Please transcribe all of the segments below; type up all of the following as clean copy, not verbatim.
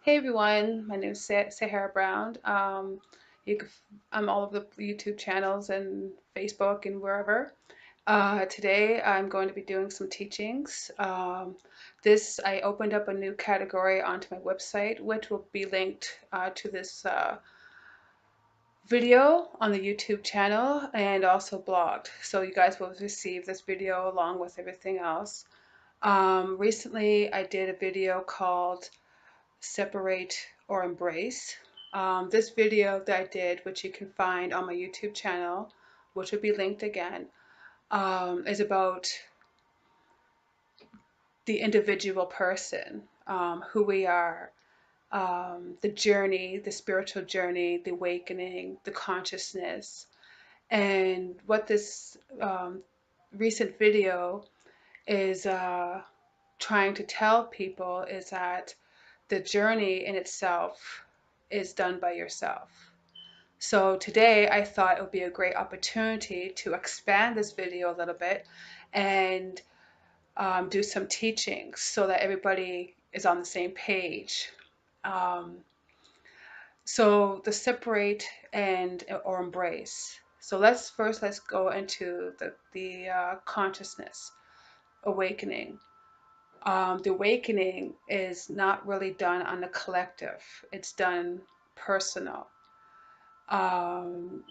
Hey everyone, my name is Sahara Brown. You can, I'm all over the YouTube channels and Facebook and wherever. Today I'm going to be doing some teachings. I opened up a new category onto my website, which will be linked to this video on the YouTube channel and also blogged. So you guys will receive this video along with everything else. Recently I did a video called Separate or Embrace. This video that I did, which you can find on my YouTube channel, which will be linked again, is about the individual person, who we are, the journey, the spiritual journey, the awakening, the consciousness. And what this recent video is trying to tell people is that the journey in itself is done by yourself. So today I thought it would be a great opportunity to expand this video a little bit and do some teachings so that everybody is on the same page. Um, so the separate and or embrace. So let's go into the consciousness awakening. The awakening is not really done on the collective. It's done personal. Um,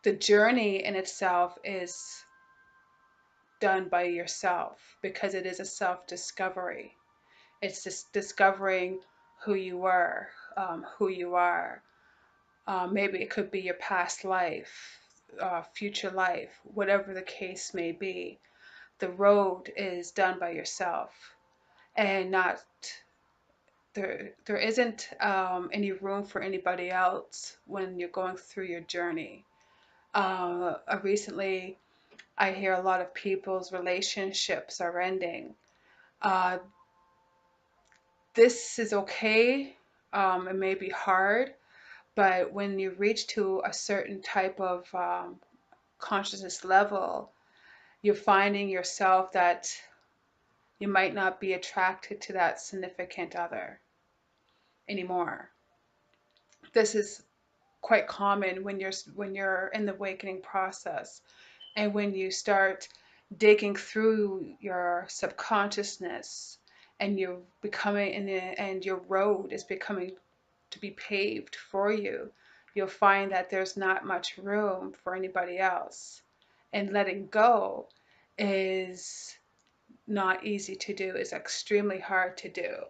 the journey in itself is done by yourself because it is a self-discovery. It's just discovering who you were, who you are. Maybe it could be your past life, future life, whatever the case may be. The road is done by yourself and not there isn't any room for anybody else when you're going through your journey. Recently, I hear a lot of people's relationships are ending. Uh, this is okay. It may be hard, but when you reach to a certain type of consciousness level, you're finding yourself that you might not be attracted to that significant other anymore. This is quite common when you're in the awakening process and when you start digging through your subconsciousness and you're becoming and your road is becoming to be paved for you, you'll find that there's not much room for anybody else, and letting go is not easy to do. It's extremely hard to do.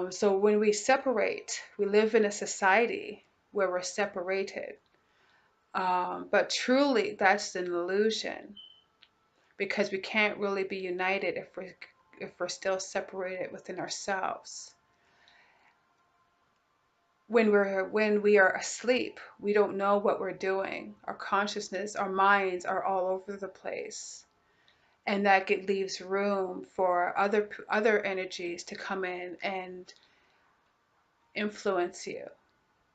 So when we separate, we live in a society where we're separated. But truly, that's an illusion because we can't really be united if we're still separated within ourselves. When we are asleep, we don't know what we're doing. Our consciousness, our minds are all over the place, and leaves room for other energies to come in and influence you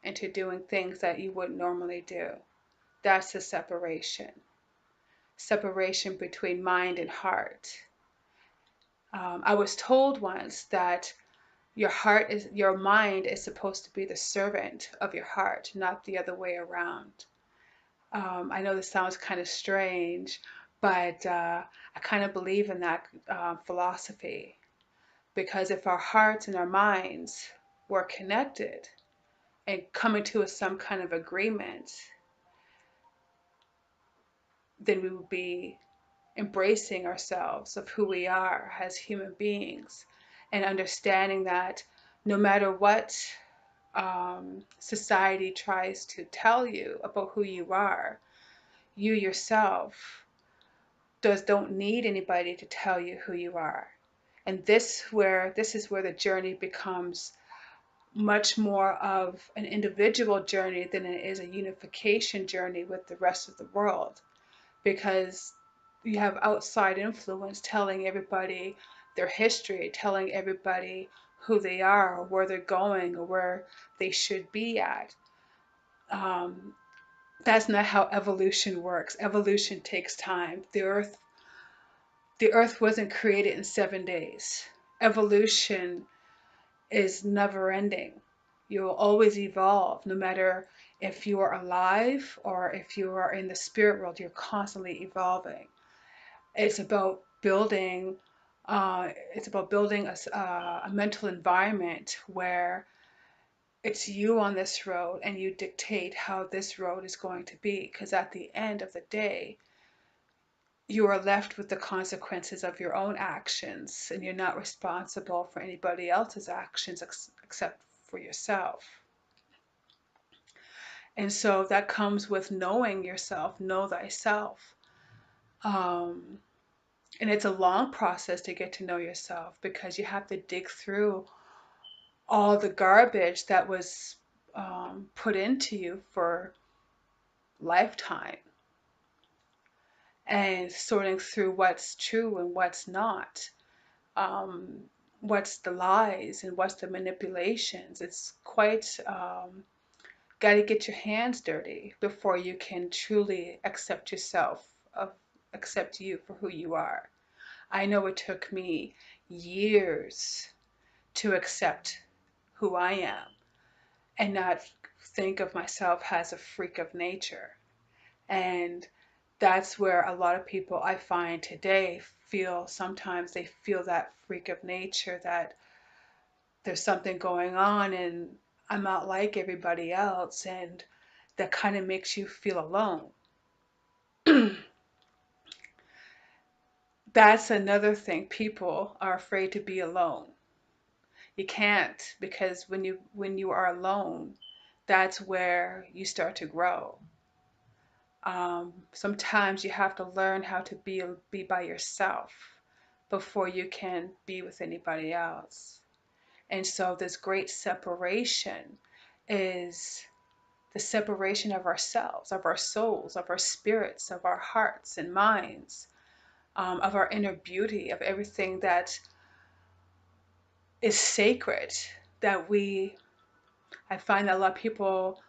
into doing things that you wouldn't normally do. That's the separation between mind and heart. I was told once that your mind is supposed to be the servant of your heart, not the other way around. I know this sounds kind of strange, but I kind of believe in that philosophy because if our hearts and our minds were connected and coming to some kind of agreement, then we would be embracing ourselves of who we are as human beings and understanding that no matter what society tries to tell you about who you are, you yourself don't need anybody to tell you who you are. And this is where the journey becomes much more of an individual journey than it is a unification journey with the rest of the world, because you have outside influence telling everybody their history, telling everybody who they are, or where they're going, or where they should be at. Um, that's not how evolution works. Evolution takes time. The earth wasn't created in 7 days. Evolution is never ending. You'll always evolve, no matter if you are alive or if you are in the spirit world, you're constantly evolving. It's about building. It's about building a mental environment where it's you on this road and you dictate how this road is going to be. Because at the end of the day, you are left with the consequences of your own actions, and you're not responsible for anybody else's actions except for yourself. And so that comes with knowing yourself, know thyself. Um, and it's a long process to get to know yourself, because you have to dig through all the garbage that was put into you for lifetime, and sorting through what's true and what's not, um, what's the lies and what's the manipulations. It's quite, got to get your hands dirty before you can truly accept yourself, accept you for who you are. I know it took me years to accept who I am and not think of myself as a freak of nature. And that's where a lot of people I find today feel, sometimes they feel that freak of nature, that there's something going on and I'm not like everybody else. And that kind of makes you feel alone. That's another thing. People are afraid to be alone. You can't, because when you are alone, that's where you start to grow. Sometimes you have to learn how to be by yourself before you can be with anybody else. And so this great separation is the separation of ourselves, of our souls, of our spirits, of our hearts and minds, of our inner beauty, of everything that is sacred. That I find that a lot of people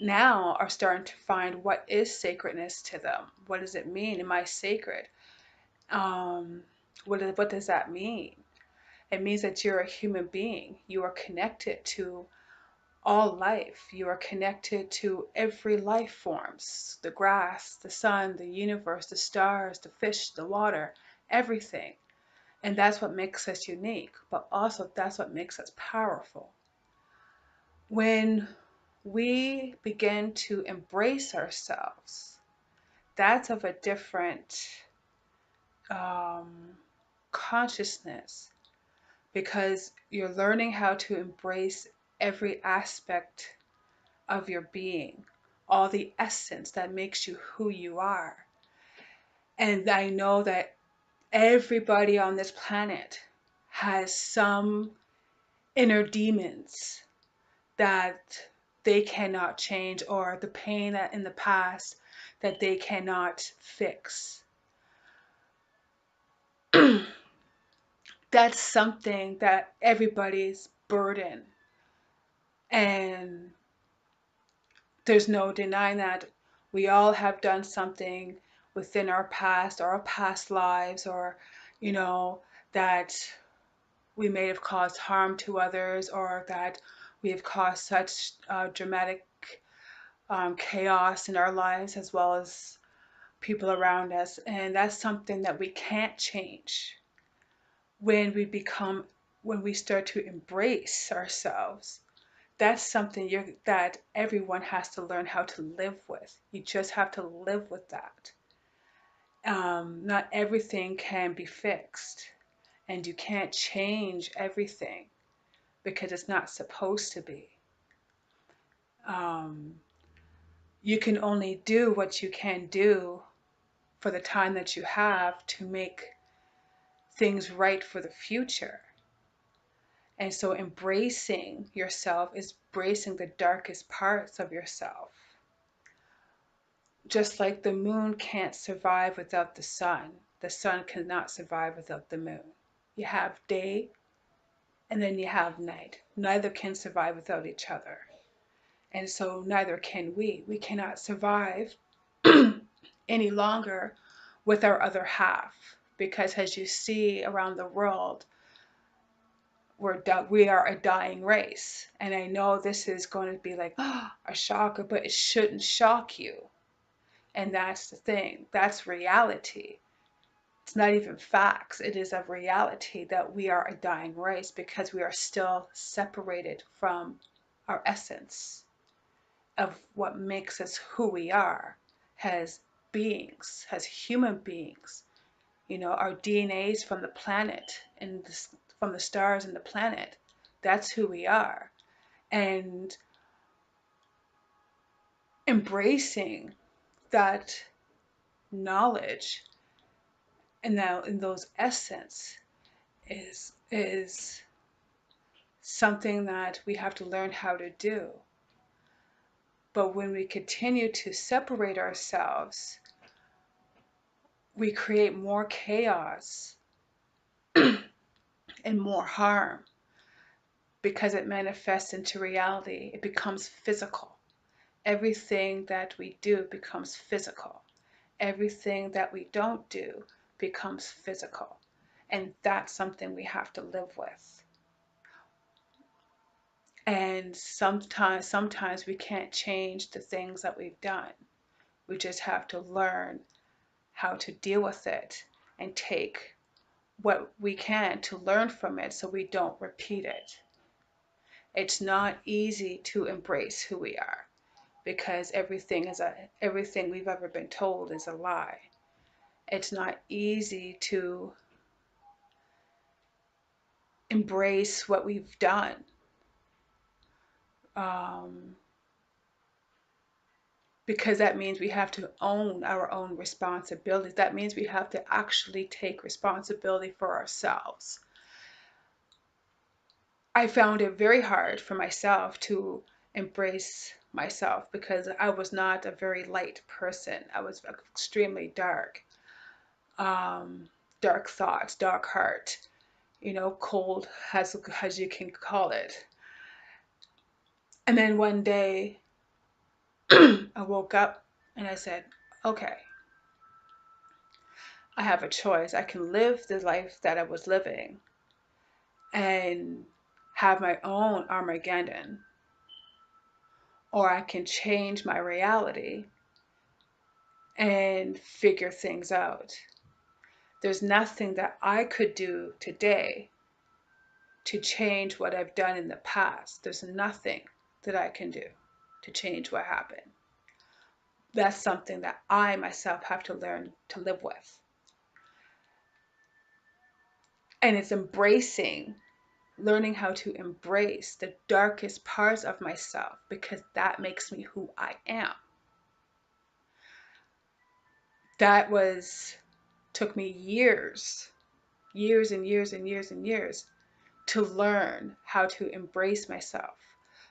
now are starting to find what is sacredness to them. What does it mean? Am I sacred? Um, what does that mean? It means that you're a human being. You are connected to all life. You are connected to every life forms, the grass, the sun, the universe, the stars, the fish, the water, everything. And that's what makes us unique, but also that's what makes us powerful. When we begin to embrace ourselves, that's of a different um, consciousness, because you're learning how to embrace every aspect of your being, all the essence that makes you who you are. And I know that everybody on this planet has some inner demons that they cannot change, or the pain that in the past that they cannot fix. That's something that everybody's burden. And there's no denying that we all have done something within our past or our past lives, or, you know, that we may have caused harm to others, or that we have caused such dramatic chaos in our lives as well as people around us. And that's something that we can't change. When we start to embrace ourselves, that's something that everyone has to learn how to live with. You just have to live with that. Not everything can be fixed, and you can't change everything because it's not supposed to be. Um, you can only do what you can do for the time that you have to make things right for the future. And so embracing yourself is embracing the darkest parts of yourself. Just like the moon can't survive without the sun cannot survive without the moon. You have day and then you have night. Neither can survive without each other. And so neither can we. We cannot survive any longer with our other half. Because as you see around the world, we are a dying race. And I know this is going to be like a shocker, but it shouldn't shock you. And that's the thing. That's reality. It's not even facts. It is a reality that we are a dying race because we are still separated from our essence of what makes us who we are as beings, as human beings. You know, our DNA's from the planet and from the stars and the planet. That's who we are. And embracing that knowledge and now in those essence is something that we have to learn how to do. But when we continue to separate ourselves, we create more chaos and more harm because it manifests into reality. It becomes physical. Everything that we do becomes physical. Everything that we don't do becomes physical. And that's something we have to live with. And sometimes we can't change the things that we've done. We just have to learn how to deal with it and take what we can to learn from it so we don't repeat it. It's not easy to embrace who we are because everything we've ever been told is a lie. It's not easy to embrace what we've done. Um, because that means we have to own our own responsibilities. That means we have to actually take responsibility for ourselves. I found it very hard for myself to embrace myself because I was not a very light person. I was extremely dark, dark thoughts, dark heart, you know, cold as you can call it. And then one day I woke up and I said, okay, I have a choice. I can live the life that I was living and have my own Armageddon, or I can change my reality and figure things out. There's nothing that I could do today to change what I've done in the past. There's nothing that I can do to change what happened. That's something that I myself have to learn to live with. And it's learning how to embrace the darkest parts of myself because that makes me who I am. That took me years and years and years and years to learn how to embrace myself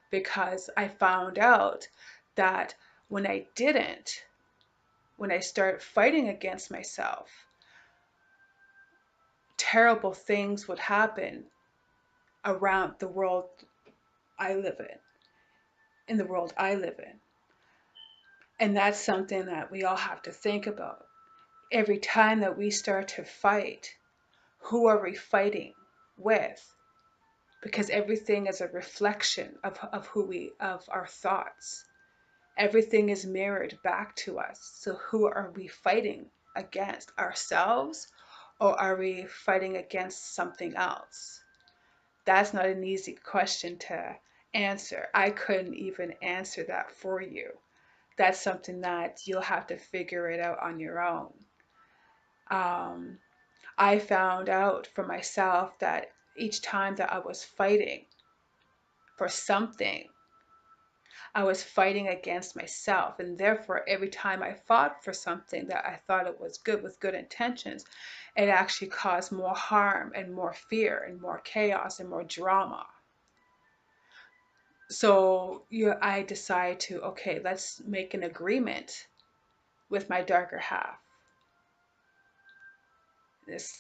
because I found out that when I started fighting against myself, terrible things would happen around the world I live in the world I live in. And that's something that we all have to think about. Every time that we start to fight, who are we fighting with? Because everything is a reflection of our thoughts. Everything is mirrored back to us. So who are we fighting against? Ourselves? Or are we fighting against something else? That's not an easy question to answer. I couldn't even answer that for you. That's something that you'll have to figure it out on your own. I found out for myself that each time that I was fighting for something, I was fighting against myself. And therefore, every time I fought for something that I thought it was good with good intentions, it actually caused more harm and more fear and more chaos and more drama. So I decided to, okay, let's make an agreement with my darker half.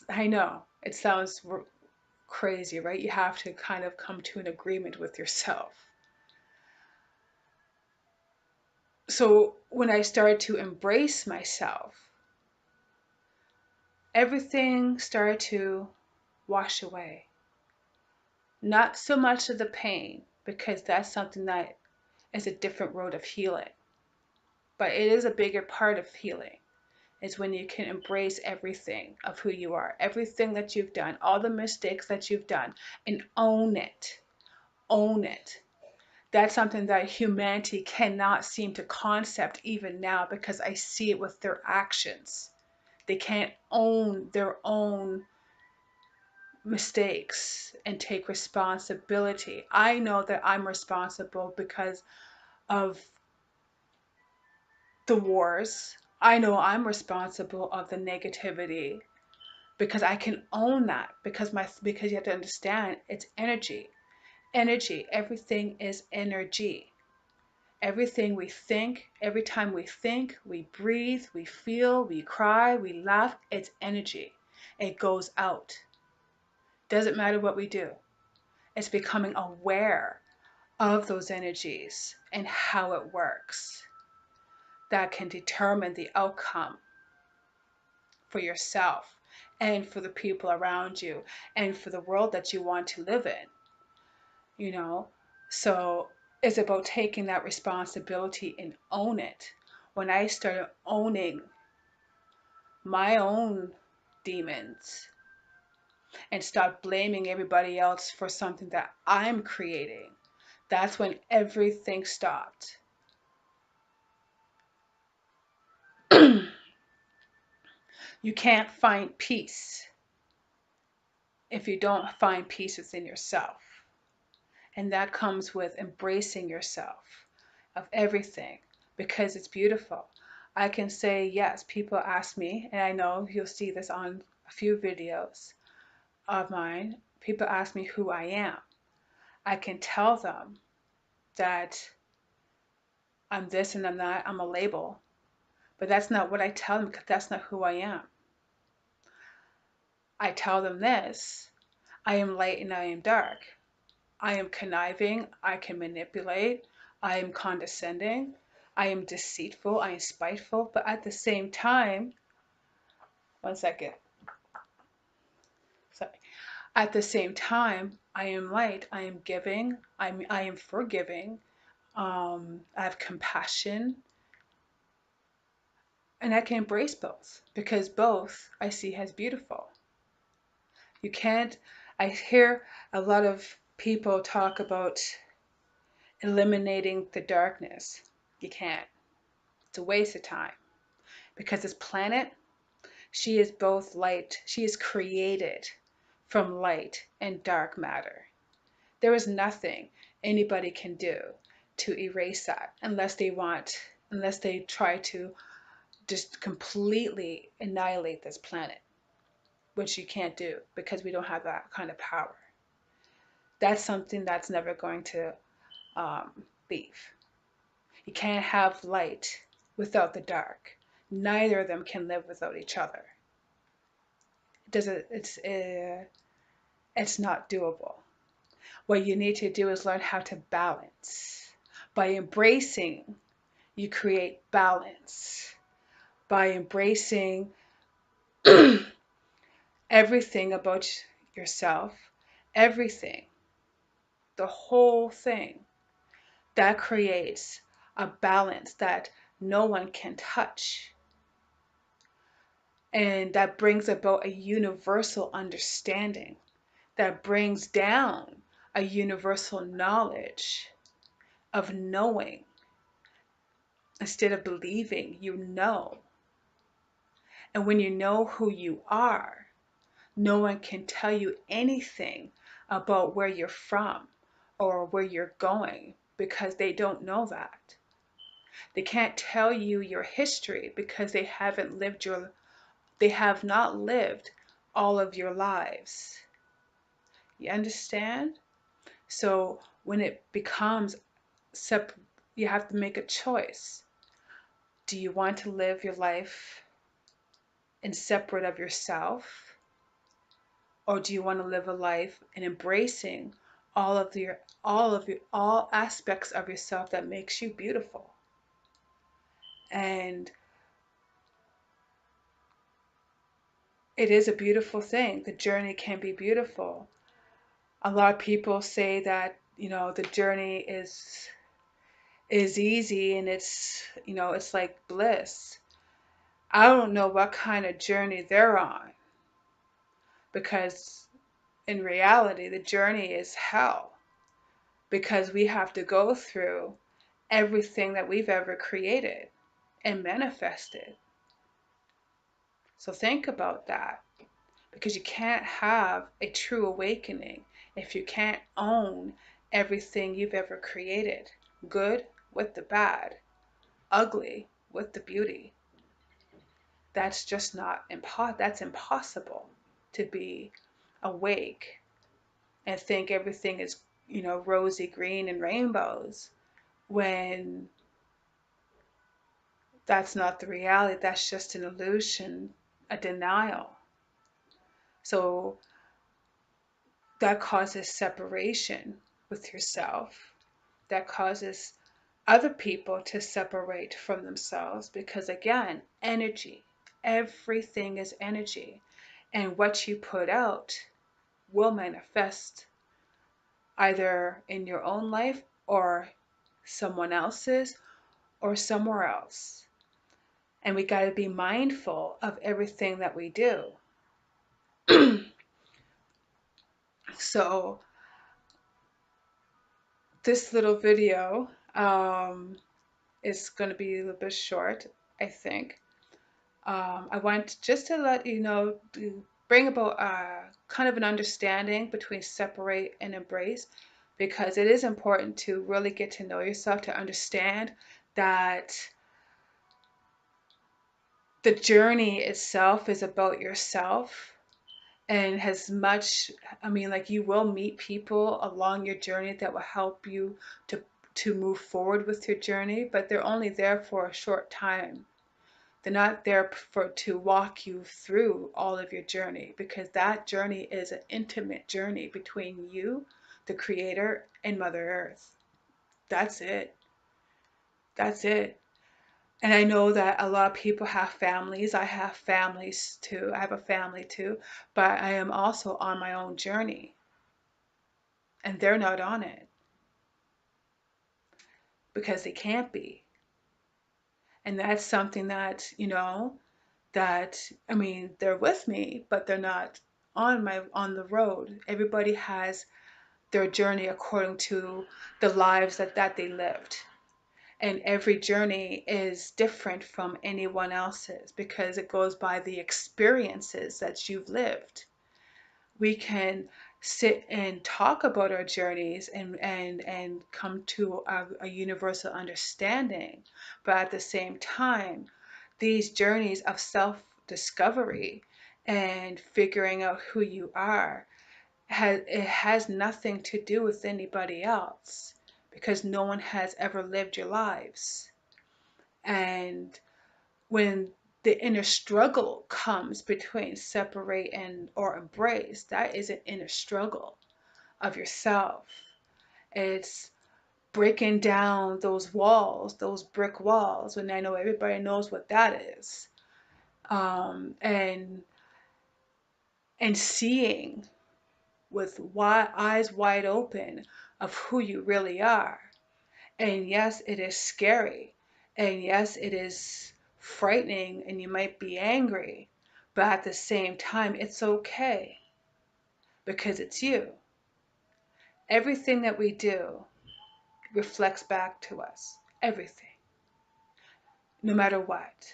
I know it sounds crazy, right? You have to kind of come to an agreement with yourself. So when I started to embrace myself, everything started to wash away. Not so much of the pain, because that's something that is a different road of healing, but it is a bigger part of healing. Is when you can embrace everything of who you are, everything that you've done, all the mistakes that you've done, and own it. Own it. That's something that humanity cannot seem to concept even now, because I see it with their actions. They can't own their own mistakes and take responsibility. I know that I'm responsible because of the wars. I know I'm responsible of the negativity, because I can own that, because you have to understand it's energy. Energy, everything is energy. Everything we think, every time we think, we breathe, we feel, we cry, we laugh, it's energy. It goes out. Doesn't matter what we do. It's becoming aware of those energies and how it works that can determine the outcome for yourself and for the people around you and for the world that you want to live in, you know? So it's about taking that responsibility and own it. When I started owning my own demons and start blaming everybody else for something that I'm creating, that's when everything stopped. You can't find peace if you don't find peace within yourself. And that comes with embracing yourself of everything, because it's beautiful. I can say, yes, people ask me, and I know you'll see this on a few videos of mine. People ask me who I am. I can tell them that I'm this and I'm that, I'm a label, but that's not what I tell them, because that's not who I am. I tell them this: I am light and I am dark. I am conniving, I can manipulate, I am condescending, I am deceitful, I am spiteful, but at the same time, one second, sorry. At the same time, I am light, I am giving, I am forgiving, I have compassion, and I can embrace both, because both I see as beautiful. You can't, I hear a lot of people talk about eliminating the darkness. You can't. It's a waste of time, because this planet, she is both light, she is created from light and dark matter. There is nothing anybody can do to erase that, unless they try to just completely annihilate this planet, which you can't do, because we don't have that kind of power. That's something that's never going to leave. You can't have light without the dark. Neither of them can live without each other. It doesn't. It's not doable. What you need to do is learn how to balance. By embracing, you create balance. By embracing everything about yourself, everything, the whole thing, that creates a balance that no one can touch. And that brings about a universal understanding, that brings down a universal knowledge of knowing. Instead of believing, you know. And when you know who you are, no one can tell you anything about where you're from or where you're going, because they don't know that. They can't tell you your history, because they have not lived all of your lives. You understand? So when it becomes you have to make a choice. Do you want to live your life in separate of yourself? Or do you want to live a life in embracing all aspects of yourself that makes you beautiful? And it is a beautiful thing. The journey can be beautiful. A lot of people say that, the journey is easy and it's like bliss. I don't know what kind of journey they're on, because in reality, the journey is hell, because we have to go through everything that we've ever created and manifested. So think about that, because you can't have a true awakening if you can't own everything you've ever created, good with the bad, ugly with the beauty. That's just not that's impossible, to be awake and think everything is, rosy green and rainbows, when that's not the reality. That's just an illusion, a denial. So that causes separation with yourself. That causes other people to separate from themselves, because again, energy, everything is energy. And what you put out will manifest either in your own life or someone else's or somewhere else. And we got to be mindful of everything that we do. So, this little video is going to be a little bit short, I think. I want just to let you know, to bring about kind of an understanding between separate and embrace, because it is important to really get to know yourself, to understand that the journey itself is about yourself. And has much, I mean, like, you will meet people along your journey that will help you to move forward with your journey, but they're only there for a short time. They're not there for to walk you through all of your journey, because that journey is an intimate journey between you, the creator, and Mother Earth. That's it. That's it. And I know that a lot of people have families. I have families too. I have a family too, but I am also on my own journey, and they're not on it because they can't be. And that's something that, I mean, they're with me, but they're not on the road. Everybody has their journey according to the lives that they lived. And every journey is different from anyone else's, because it goes by the experiences that you've lived. We can sit and talk about our journeys and come to a universal understanding, but at the same time, these journeys of self discovery and figuring out who you are, it has nothing to do with anybody else, because no one has ever lived your lives. And when the inner struggle comes between separate and or embrace, that is an inner struggle of yourself. It's breaking down those walls, those brick walls, and I know everybody knows what that is. um, and and seeing with eyes wide open of who you really are. And yes, it is scary. And yes, it is frightening, and you might be angry. But at the same time, it's okay, because it's you. Everything that we do reflects back to us. Everything, no matter what.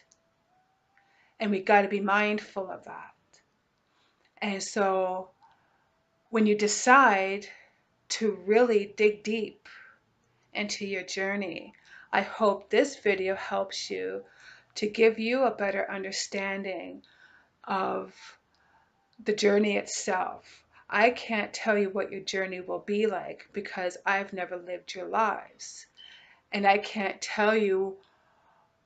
And we got to be mindful of that. And so when you decide to really dig deep into your journey, I hope this video helps you to give you a better understanding of the journey itself. I can't tell you what your journey will be like, because I've never lived your lives. And I can't tell you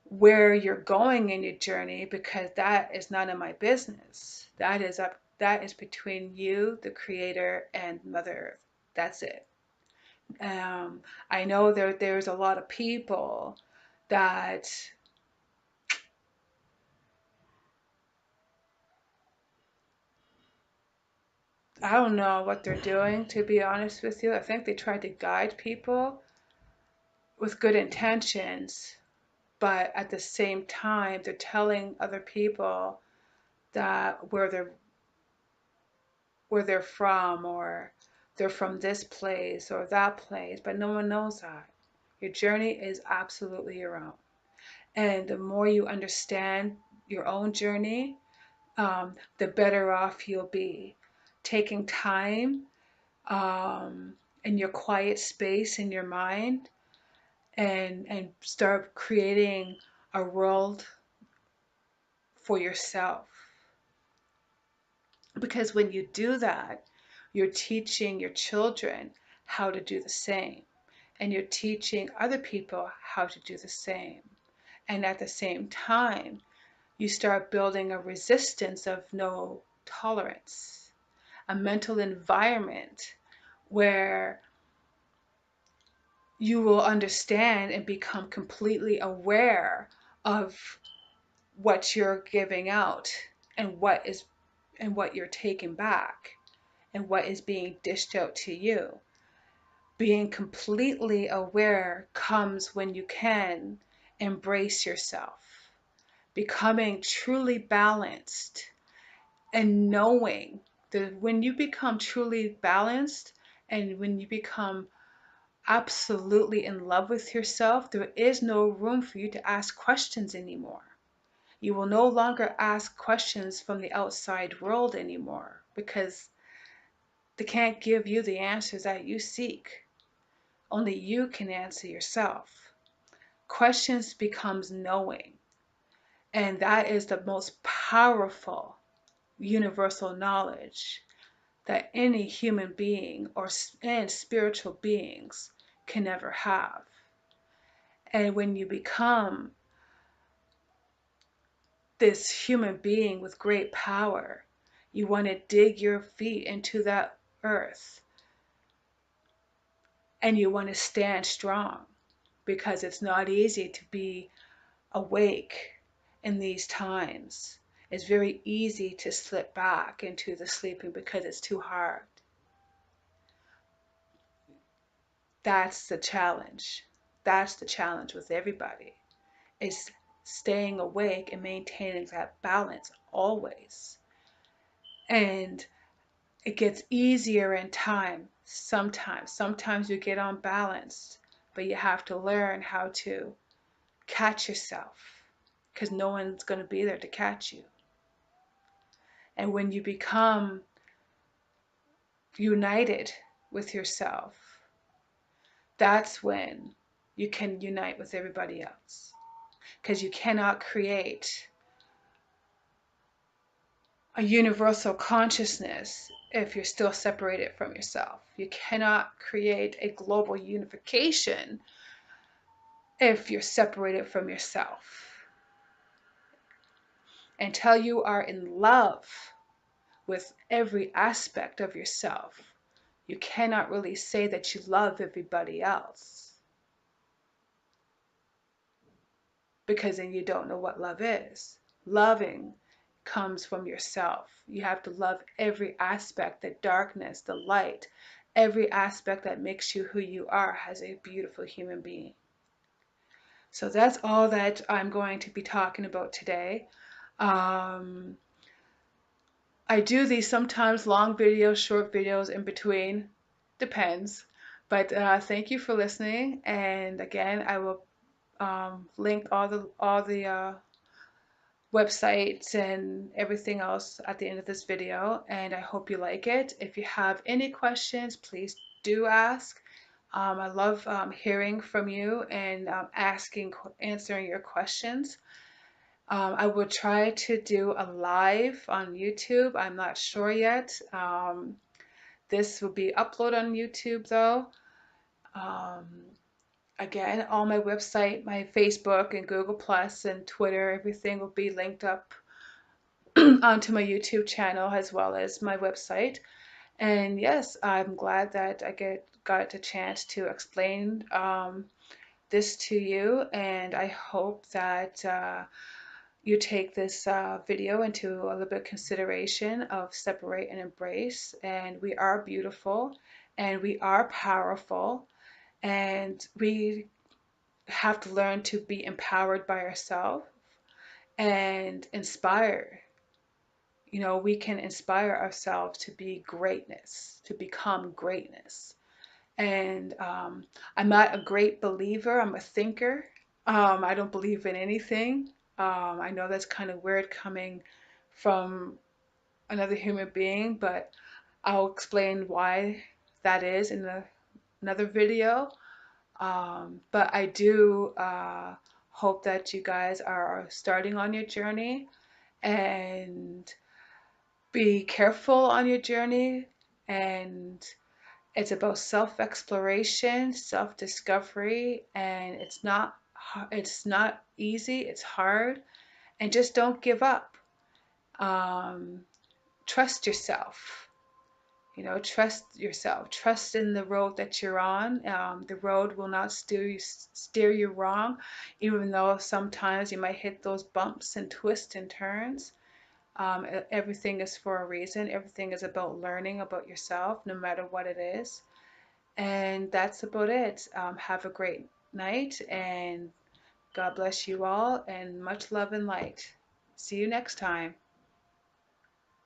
where you're going in your journey, because that is none of my business. That is between you, the creator, and Mother Earth. That's it. I know there's a lot of people that I don't know what they're doing, to be honest with you. I think they try to guide people with good intentions, but at the same time, they're telling other people that where they're from, or they're from this place or that place, but no one knows that. Your journey is absolutely your own. And the more you understand your own journey, the better off you'll be. Taking time in your quiet space in your mind, and start creating a world for yourself. Because when you do that, you're teaching your children how to do the same, and you're teaching other people how to do the same. And at the same time, you start building a resistance of no tolerance, a mental environment where you will understand and become completely aware of what you're giving out, and what you're taking back, and what is being dished out to you. Being completely aware comes when you can embrace yourself, becoming truly balanced, and knowing that when you become truly balanced, and when you become absolutely in love with yourself, there is no room for you to ask questions anymore. You will no longer ask questions from the outside world anymore, because they can't give you the answers that you seek. Only you can answer yourself. Questions becomes knowing, and that is the most powerful universal knowledge that any human being and spiritual beings can ever have. And when you become this human being with great power, you want to dig your feet into that earth, and you want to stand strong, because it's not easy to be awake in these times. It's very easy to slip back into the sleeping because it's too hard. That's the challenge. That's the challenge with everybody, is staying awake and maintaining that balance always. And it gets easier in time sometimes. Sometimes you get unbalanced, but you have to learn how to catch yourself, because no one's going to be there to catch you. And when you become united with yourself, that's when you can unite with everybody else. Because you cannot create a universal consciousness if you're still separated from yourself. You cannot create a global unification if you're separated from yourself. Until you are in love with every aspect of yourself, you cannot really say that you love everybody else, because then you don't know what love is. Loving comes from yourself. You have to love every aspect, the darkness, the light, every aspect that makes you who you are as a beautiful human being. So that's all that I'm going to be talking about today. Um, I do these sometimes long videos, short videos in between, depends. But thank you for listening. And again, I will link all the websites and everything else at the end of this video. And I hope you like it. If you have any questions, please do ask. I love hearing from you and answering your questions. I will try to do a live on YouTube. I'm not sure yet. This will be uploaded on YouTube though. Um, Again, all my website, my Facebook and Google Plus and Twitter, everything will be linked up onto my YouTube channel as well as my website. And yes, I'm glad that I got a chance to explain this to you, and I hope that you take this video into a little bit of consideration of separate and embrace. And we are beautiful and we are powerful, and we have to learn to be empowered by ourselves and inspire. We can inspire ourselves to be greatness, to become greatness. And I'm not a great believer, I'm a thinker. I don't believe in anything. I know that's kind of weird coming from another human being, but I'll explain why that is in another video. But I do hope that you guys are starting on your journey, and be careful on your journey. And it's about self-exploration, self-discovery, and it's not easy, it's hard, and just don't give up. Um, Trust yourself. Trust yourself. Trust in the road that you're on. The road will not steer you wrong, even though sometimes you might hit those bumps and twists and turns. Everything is for a reason. Everything is about learning about yourself, no matter what it is. And that's about it. Have a great night, and God bless you all, and much love and light. See you next time.